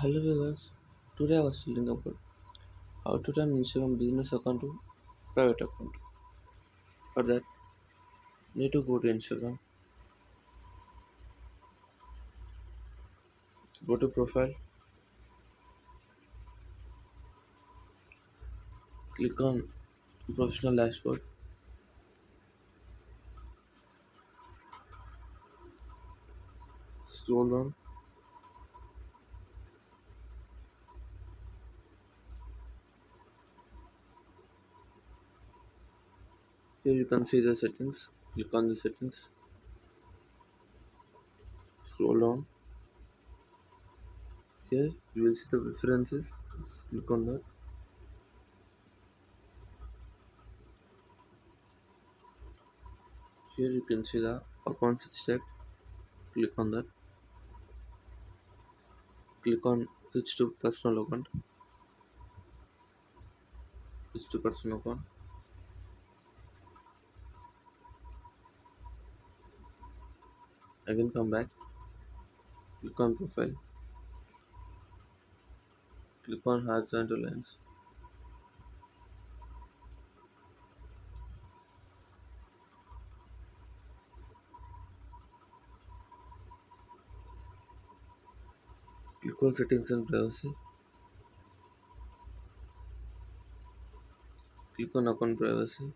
Hello viewers, today I was reading about how to turn Instagram business account to private account. For that, need to go to Instagram, go to profile, click on professional dashboard, scroll down. Here you can see the settings. Click on the settings, scroll down. Here you will see the preferences. Click on that. Here you can see the account switch type. Click on that. Click on switch to personal account. Switch to personal account. Again come back. Click on profile. Click on horizontal lines. Click on settings and privacy. Click on account privacy.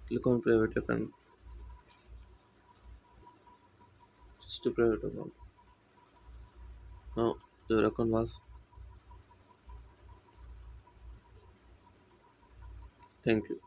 Click on private account. Switch to private account. Now your account was. Thank you.